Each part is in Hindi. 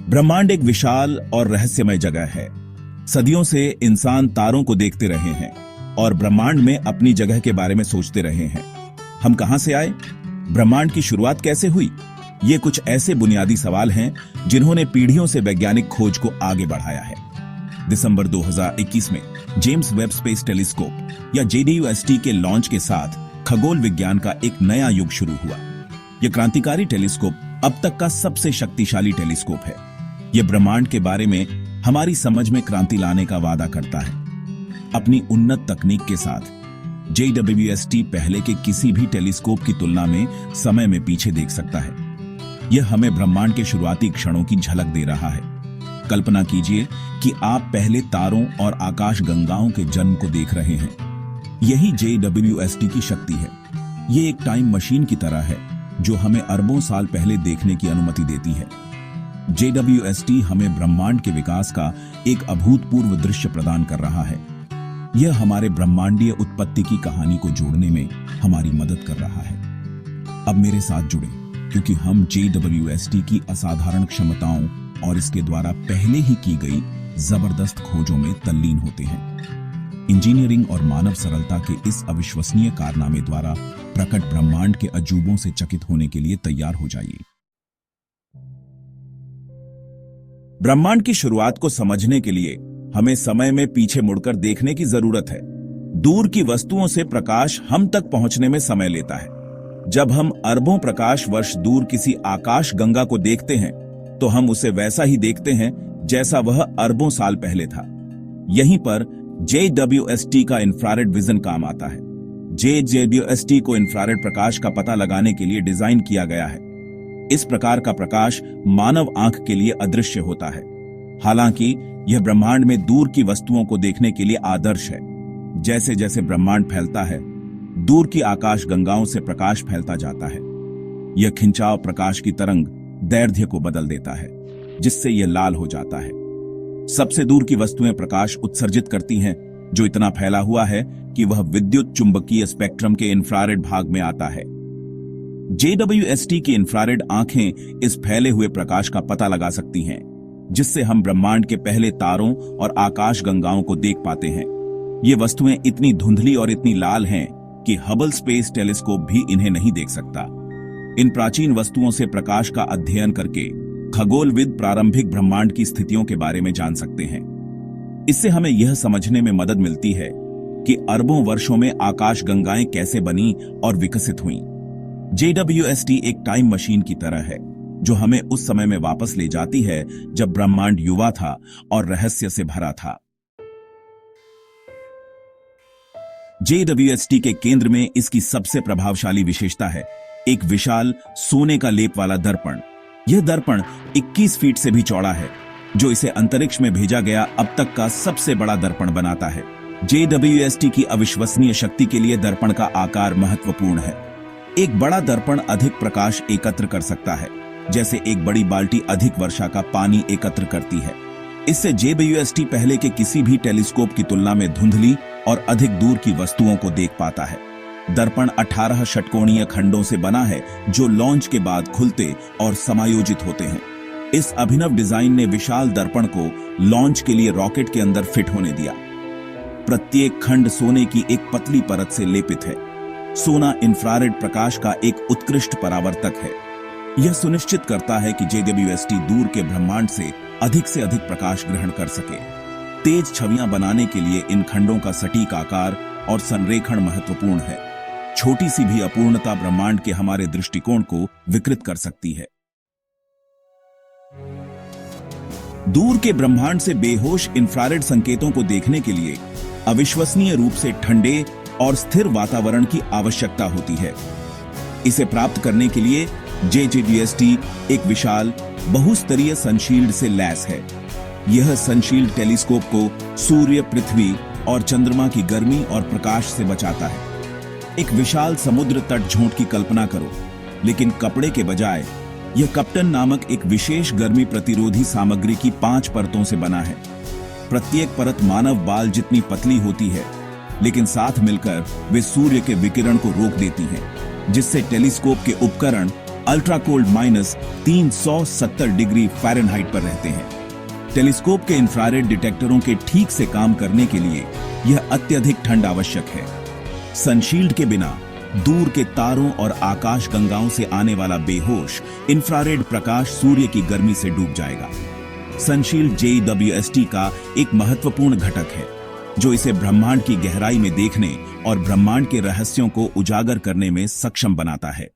ब्रह्मांड एक विशाल और रहस्यमय जगह है। सदियों से इंसान तारों को देखते रहे हैं और ब्रह्मांड में अपनी जगह के बारे में सोचते रहे हैं। हम कहां से आए, ब्रह्मांड की शुरुआत कैसे हुई, ये कुछ ऐसे बुनियादी सवाल हैं जिन्होंने पीढ़ियों से वैज्ञानिक खोज को आगे बढ़ाया है। दिसंबर 2021 में जेम्स वेब स्पेस टेलीस्कोप या JWST के लॉन्च के साथ खगोल विज्ञान का एक नया युग शुरू हुआ। यह क्रांतिकारी टेलीस्कोप अब तक का सबसे शक्तिशाली टेलीस्कोप है। यह ब्रह्मांड के बारे में हमारी समझ में क्रांति लाने का वादा करता है। अपनी उन्नत तकनीक के साथ JWST पहले के किसी भी टेलीस्कोप की तुलना में समय में पीछे देख सकता है। यह हमें ब्रह्मांड के शुरुआती क्षणों की झलक दे रहा है। कल्पना कीजिए कि आप पहले तारों और आकाश गंगाओं के जन्म को देख रहे हैं। यही JWST की शक्ति है। ये एक टाइम मशीन की तरह है जो हमें अरबों साल पहले देखने की अनुमति देती है। JWST हमें ब्रह्मांड के विकास का एक अभूतपूर्व दृश्य प्रदान कर रहा है। यह हमारे ब्रह्मांडीय उत्पत्ति की कहानी को जोड़ने में हमारी मदद कर रहा है। अब मेरे साथ जुड़े क्योंकि हम JWST की असाधारण क्षमताओं और इसके द्वारा पहले ही की गई जबरदस्त खोजों में तल्लीन होते हैं। इंजीनियरिंग और मानव सरलता के इस अविश्वसनीय कारनामे द्वारा प्रकट ब्रह्मांड के अजूबों से चकित होने के लिए तैयार हो जाइए। ब्रह्मांड की शुरुआत को समझने के लिए हमें समय में पीछे मुड़कर देखने की जरूरत है। दूर की वस्तुओं से प्रकाश हम तक पहुंचने में समय लेता है। जब हम अरबों प्रकाश वर्ष दूर किसी आकाश गंगा को देखते हैं तो हम उसे वैसा ही देखते हैं जैसा वह अरबों साल पहले था। यहीं पर JWST का इंफ्रारेड विजन काम आता है। JWST को इंफ्रारेड प्रकाश का पता लगाने के लिए डिजाइन किया गया है। इस प्रकार का प्रकाश मानव आंख के लिए अदृश्य होता है। हालांकि यह ब्रह्मांड में दूर की वस्तुओं को देखने के लिए आदर्श है। जैसे जैसे ब्रह्मांड फैलता है, दूर की आकाश गंगाओं से प्रकाश फैलता जाता है। यह खिंचाव प्रकाश की तरंग दैर्ध्य को बदल देता है, जिससे यह लाल हो जाता है। सबसे दूर की वस्तुएं प्रकाश उत्सर्जित करती हैं, जो इतना फैला हुआ है कि वह विद्युत चुंबकीय स्पेक्ट्रम के इंफ्रारेड भाग में आता है। JWST की इंफ्रारेड आंखें इस फैले हुए प्रकाश का पता लगा सकती हैं, जिससे हम ब्रह्मांड के पहले तारों और आकाश गंगाओं को देख पाते हैं। ये वस्तुएं इतनी धुंधली और इतनी लाल हैं कि हबल स्पेस टेलीस्कोप भी इन्हें नहीं देख सकता। इन प्राचीन वस्तुओं से प्रकाश का अध्ययन करके खगोलविद प्रारंभिक ब्रह्मांड की स्थितियों के बारे में जान सकते हैं। इससे हमें यह समझने में मदद मिलती है कि अरबों वर्षों में आकाश गंगाएं कैसे बनी और विकसित हुईं। JWST एक टाइम मशीन की तरह है जो हमें उस समय में वापस ले जाती है जब ब्रह्मांड युवा था और रहस्य से भरा था। JWST के केंद्र में इसकी सबसे प्रभावशाली विशेषता है एक विशाल सोने का लेप वाला दर्पण। यह दर्पण 21 फीट से भी चौड़ा है, जो इसे अंतरिक्ष में भेजा गया अब तक का सबसे बड़ा दर्पण बनाता है। JWST की अविश्वसनीय शक्ति के लिए दर्पण का आकार महत्वपूर्ण है। एक बड़ा दर्पण अधिक प्रकाश एकत्र कर सकता है, जैसे एक बड़ी बाल्टी अधिक वर्षा का पानी एकत्र करती है। इससे JWST पहले के किसी भी टेलीस्कोप की तुलना में धुंधली और अधिक दूर की वस्तुओं को देख पाता है। दर्पण 18 षटकोणीय खंडों से बना है जो लॉन्च के बाद खुलते और समायोजित होते हैं। इस अभिनव डिजाइन ने विशाल दर्पण को लॉन्च के लिए रॉकेट के अंदर फिट होने दिया। प्रत्येक खंड सोने की एक पतली परत से लेपित है। सोना इंफ्रारेड प्रकाश का एक उत्कृष्ट परावर्तक है। यह सुनिश्चित करता है कि JWST दूर के ब्रह्मांड से अधिक प्रकाश ग्रहण कर सके। तेज छवियां बनाने के लिए इन खंडों का सटीक आकार और संरेखण महत्वपूर्ण है। छोटी सी भी अपूर्णता ब्रह्मांड के हमारे दृष्टिकोण को विकृत कर सकती है। दूर के ब्रह्मांड से बेहोश इंफ्रारेड संकेतों को देखने के लिए अविश्वसनीय रूप से ठंडे और स्थिर वातावरण की आवश्यकता होती है। इसे प्राप्त करने के लिए JWST एक विशाल बहुस्तरीय सनशील्ड से लैस है। यह सनशील्ड टेलीस्कोप को सूर्य, पृथ्वी और चंद्रमा की गर्मी और प्रकाश से बचाता है। एक विशाल समुद्र तट झोंट की कल्पना करो, लेकिन कपड़े के बजाय यह कप्टन नामक एक विशेष गर्मी प्रतिरोधी सामग्री की 5 परतों से बना है। प्रत्येक परत मानव बाल जितनी पतली होती है, लेकिन साथ मिलकर वे सूर्य के विकिरण को रोक देती हैं, जिससे टेलीस्कोप के उपकरण अल्ट्रा कोल्ड -370 डिग्री फ़ारेनहाइट पर रहते हैं। टेलीस्कोप के इंफ्रारेड डिटेक्टरों के ठीक से काम करने के लिए यह अत्यधिक ठंड आवश्यक है। सनशील्ड के बिना दूर के तारों और आकाश गंगाओं से आने वाला बेहोश इंफ्रारेड प्रकाश सूर्य की गर्मी से डूब जाएगा। सनशील्ड JWST का एक महत्वपूर्ण घटक है जो इसे ब्रह्मांड की गहराई में देखने और ब्रह्मांड के रहस्यों को उजागर करने में सक्षम बनाता है।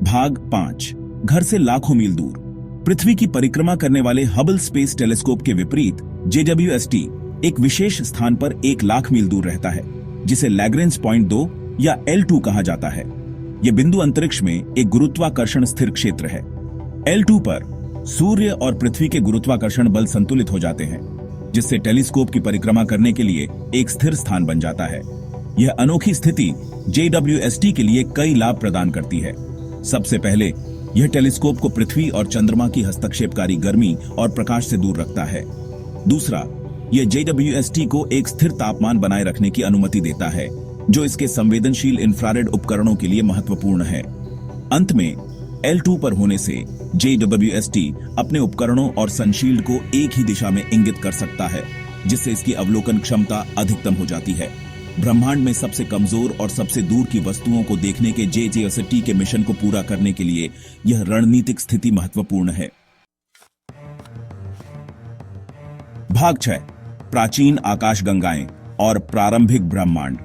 भाग 5। घर से लाखों मील दूर। पृथ्वी की परिक्रमा करने वाले हबल स्पेस टेलीस्कोप के विपरीत JWST एक विशेष स्थान पर 1,00,000 मील दूर रहता है, जिसे लैग्रेंज पॉइंट 2 या L2 कहा जाता है। यह बिंदु अंतरिक्ष में एक गुरुत्वाकर्षण स्थिर क्षेत्र है। L2 पर सूर्य और पृथ्वी के गुरुत्वाकर्षण बल संतुलित हो जाते हैं, जिससे टेलीस्कोप की परिक्रमा करने के लिए एक स्थिर स्थान बन जाता है। यह अनोखी स्थिति JWST के लिए कई लाभ प्रदान करती है। सबसे पहले, यह टेलीस्कोप को पृथ्वी और चंद्रमा की हस्तक्षेपकारी गर्मी और प्रकाश से दूर रखता है। दूसरा, यह JWST को एक स्थिर तापमान बनाए रखने की अनुमति देता है, जो इसके संवेदनशील इंफ्रारेड उपकरणों के लिए महत्वपूर्ण है। अंत में, L2 पर होने से JWST अपने उपकरणों और सनशील्ड को एक ही दिशा में इंगित कर सकता है, जिससे इसकी अवलोकन क्षमता अधिकतम हो जाती है। ब्रह्मांड में सबसे कमजोर और सबसे दूर की वस्तुओं को देखने के JWST के मिशन को पूरा करने के लिए यह रणनीतिक स्थिति महत्वपूर्ण है। भाग 6। प्राचीन आकाशगंगाएं और प्रारंभिक ब्रह्मांड।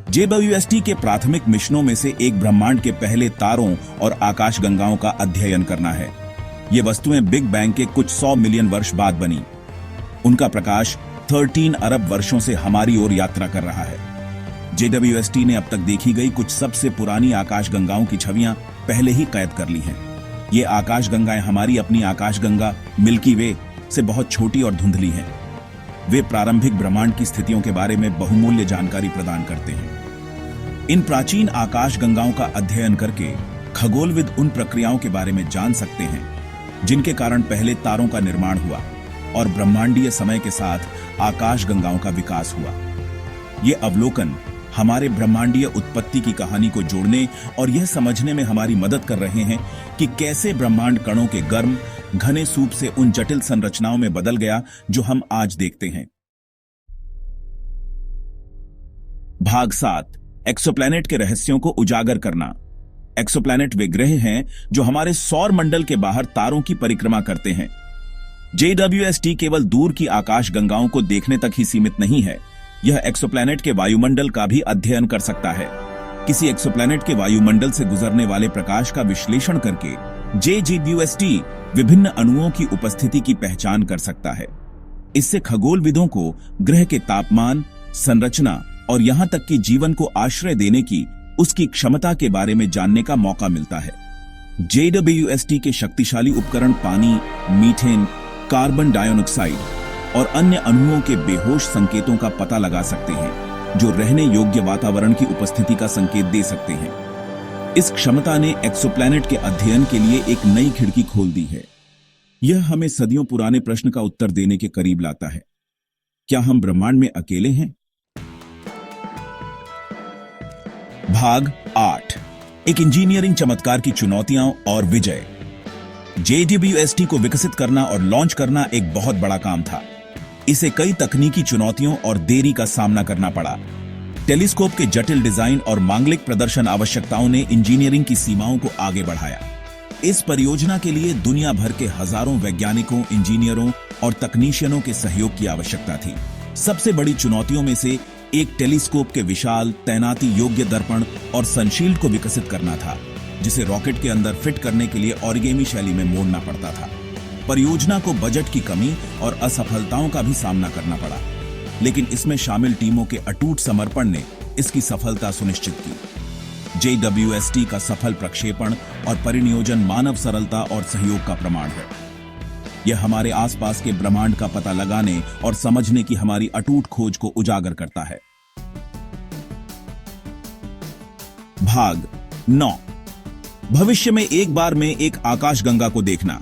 JWST के प्राथमिक मिशनों में से एक ब्रह्मांड के पहले तारों और आकाशगंगाओं का अध्ययन करना है। ये वस्तुएं बिग बैंग के कुछ 100 मिलियन वर्ष बाद बनी। उनका प्रकाश 13 अरब वर्षों से हमारी ओर यात्रा कर रहा है। JWST ने अब तक देखी गई कुछ सबसे पुरानी आकाशगंगाओं की छवियां पहले ही कैद कर ली हैं। ये आकाशगंगाएं हमारी अपनी आकाशगंगा मिल्की वे से बहुत छोटी और धुंधली हैं। वे प्रारंभिक ब्रह्मांड की स्थितियों के बारे में बहुमूल्य जानकारी प्रदान करते हैं। इन प्राचीन आकाशगंगाओं का अध्ययन करके खगोलविद उन प्रक्रियाओं के बारे में जान सकते हैं जिनके कारण पहले तारों का निर्माण हुआ और ब्रह्मांडीय समय के साथ आकाशगंगाओं का विकास हुआ। ये अवलोकन हमारे ब्रह्मांडीय उत्पत्ति की कहानी को जोड़ने और यह समझने में हमारी मदद कर रहे हैं कि कैसे ब्रह्मांड कणों के गर्म घने सूप से उन जटिल संरचनाओं में बदल गया जो हम आज देखते हैं। भाग 7। एक्सोप्लैनेट के रहस्यों को उजागर करना। एक्सोप्लैनेट वे ग्रह हैं जो हमारे सौर मंडल के बाहर तारों की परिक्रमा करते हैं। JWST केवल दूर की आकाशगंगाओं को देखने तक ही सीमित नहीं है, यह एक्सोप्लैनेट के वायुमंडल का भी अध्ययन कर सकता है। किसी एक्सोप्लैनेट के वायुमंडल से गुजरने वाले प्रकाश का विश्लेषण करके JWST विभिन्न अणुओं की उपस्थिति की पहचान कर सकता है। इससे खगोलविदों को ग्रह के तापमान, संरचना और यहां तक कि जीवन को आश्रय देने की उसकी क्षमता के बारे में जानने का मौका मिलता है। JWST के शक्तिशाली उपकरण पानी, मीथेन, कार्बन डाइऑक्साइड और अन्य अणुओं के बेहोश संकेतों का पता लगा सकते हैं, जो रहने योग्य वातावरण की उपस्थिति का संकेत दे सकते हैं। इस क्षमता ने एक्सोप्लैनेट के अध्ययन के लिए एक नई खिड़की खोल दी है। यह हमें सदियों पुराने प्रश्न का उत्तर देने के करीब लाता है। क्या हम ब्रह्मांड में अकेले हैं? भाग 8। एक इंजीनियरिंग चमत्कार की चुनौतियां और विजय। JWST को विकसित करना और लॉन्च करना एक बहुत बड़ा काम था। इसे कई तकनीकी चुनौतियों और देरी का सामना करना पड़ा। टेलीस्कोप के जटिल डिजाइन और मांगलिक प्रदर्शन आवश्यकताओं ने इंजीनियरिंग की सीमाओं को आगे बढ़ाया। इस परियोजना के लिए दुनिया भर के हजारों वैज्ञानिकों, इंजीनियरों और तकनीशियनों के सहयोग की आवश्यकता थी। सबसे बड़ी चुनौतियों में से एक टेलीस्कोप के विशाल, तैनाती योग्य दर्पण और सनशील्ड को विकसित करना था, जिसे रॉकेट के अंदर फिट करने के लिए ऑरिगेमी शैली में मोड़ना पड़ता था। परियोजना को बजट की कमी और असफलताओं का भी सामना करना पड़ा, लेकिन इसमें शामिल टीमों के अटूट समर्पण ने इसकी सफलता सुनिश्चित की। JWST का सफल प्रक्षेपण और परिनियोजन मानव सरलता और सहयोग का प्रमाण है। यह हमारे आसपास के ब्रह्मांड का पता लगाने और समझने की हमारी अटूट खोज को उजागर करता है। भाग 9। भविष्य में एक बार में एक आकाशगंगा को देखना।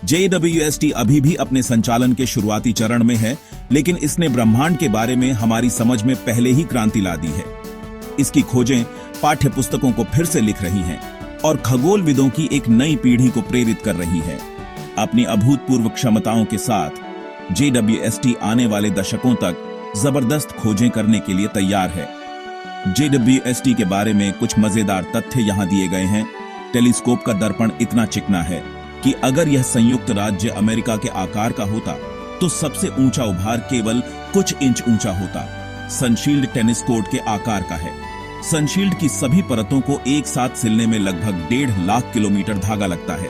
JWST अभी भी अपने संचालन के शुरुआती चरण में है, लेकिन इसने ब्रह्मांड के बारे में हमारी समझ में पहले ही क्रांति ला दी है। इसकी खोजें पाठ्य पुस्तकों को फिर से लिख रही हैं और खगोलविदों की एक नई पीढ़ी को प्रेरित कर रही है। अपनी अभूतपूर्व क्षमताओं के साथ JWST आने वाले दशकों तक जबरदस्त खोजें करने के लिए तैयार है। JWST के बारे में कुछ मजेदार तथ्य यहां दिए गए हैं। टेलीस्कोप का दर्पण इतना चिकना है कि अगर यह संयुक्त राज्य अमेरिका के आकार का होता तो सबसे ऊंचा उभार केवल कुछ इंच ऊंचा होता। सनशील्ड टेनिस कोर्ट के आकार का है। सनशील्ड की सभी परतों को एक साथ सिलने में लगभग 1.5 लाख किलोमीटर धागा लगता है।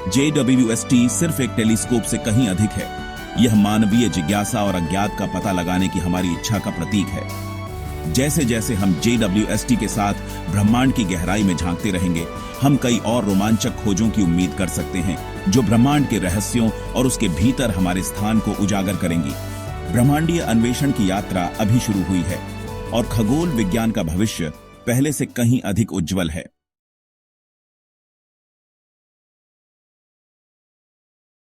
JWST सिर्फ एक टेलीस्कोप से कहीं अधिक है। यह मानवीय जिज्ञासा और अज्ञात का पता लगाने की हमारी इच्छा का प्रतीक है। जैसे जैसे हम JWST के साथ ब्रह्मांड की गहराई में झांकते रहेंगे, हम कई और रोमांचक खोजों की उम्मीद कर सकते हैं जो ब्रह्मांड के रहस्यों और उसके भीतर हमारे स्थान को उजागर करेंगी। ब्रह्मांडीय अन्वेषण की यात्रा अभी शुरू हुई है और खगोल विज्ञान का भविष्य पहले से कहीं अधिक उज्जवल है।